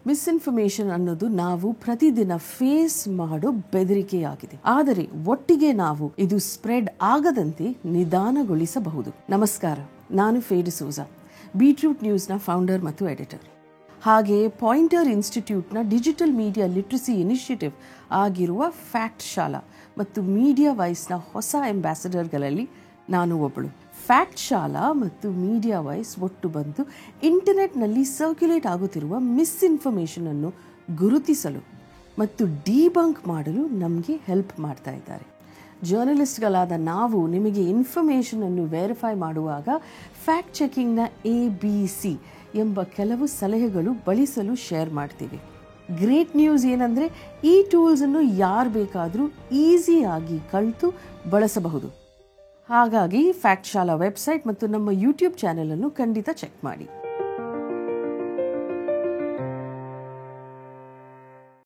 Misinformation ಅನ್ನೋದು ನಾವು ಪ್ರತಿದಿನ ಫೇಸ್ ಮಾಡೋ ಬೆದರಿಕೆಯಾಗಿದೆ. ಆದರೆ ಒಟ್ಟಿಗೆ ನಾವು ಇದು ಸ್ಪ್ರೆಡ್ ಆಗದಂತೆ ನಿಧಾನಗೊಳಿಸಬಹುದು. ನಮಸ್ಕಾರ, ನಾನು ಫೇ ಡಿಸೋಜಾ, ಬೀಟ್ರೂಟ್ ನ್ಯೂಸ್ನ ಫೌಂಡರ್ ಮತ್ತು ಎಡಿಟರ್. ಹಾಗೆ ಪಾಯಿಂಟರ್ ಇನ್ಸ್ಟಿಟ್ಯೂಟ್ನ ಡಿಜಿಟಲ್ ಮೀಡಿಯಾ ಲಿಟ್ರಸಿ ಇನಿಷಿಯೇಟಿವ್ ಆಗಿರುವ ಫ್ಯಾಕ್ಟ್ ಶಾಲಾ ಮತ್ತು ಮೀಡಿಯಾ ವಾಯ್ಸ್ನ ಹೊಸ ಅಂಬಾಸಡರ್ಗಳಲ್ಲಿ ನಾನು ಒಬ್ಬಳು. ಫ್ಯಾಕ್ಟ್ ಶಾಲಾ ಮತ್ತು ಮೀಡಿಯಾ ವಾಯ್ಸ್ ಒಟ್ಟು ಬಂದು ಇಂಟರ್ನೆಟ್ನಲ್ಲಿ ಸರ್ಕ್ಯುಲೇಟ್ ಆಗುತ್ತಿರುವ ಮಿಸ್ಇನ್ಫಾರ್ಮೇಷನ್ ಅನ್ನು ಗುರುತಿಸಲು ಮತ್ತು ಡಿಬಂಕ್ ಮಾಡಲು ನಮಗೆ ಹೆಲ್ಪ್ ಮಾಡ್ತಾ ಇದ್ದಾರೆ. ಜರ್ನಲಿಸ್ಟ್ಗಳಾದ ನಾವು ನಿಮಗೆ ಇನ್ಫಾರ್ಮೇಷನ್ ಅನ್ನು ವೆರಿಫೈ ಮಾಡುವಾಗ ಫ್ಯಾಕ್ಟ್ ಚೆಕಿಂಗ್ನ ABC ಎಂಬ ಕೆಲವು ಸಲಹೆಗಳು ಬಳಸಲು ಶೇರ್ ಮಾಡ್ತೀವಿ. ಗ್ರೇಟ್ ನ್ಯೂಸ್ ಏನಂದರೆ ಈ ಟೂಲ್ಸನ್ನು ಯಾರು ಬೇಕಾದರೂ ಈಸಿಯಾಗಿ ಕಲಿತು ಬಳಸಬಹುದು. ಹಾಗಾಗಿ ಫ್ಯಾಕ್ಟ್ ಶಾಲಾ ವೆಬ್ಸೈಟ್ ಮತ್ತು ನಮ್ಮ ಯೂಟ್ಯೂಬ್ ಚಾನೆಲ್ ಅನ್ನು ಖಂಡಿತ ಚೆಕ್ ಮಾಡಿ.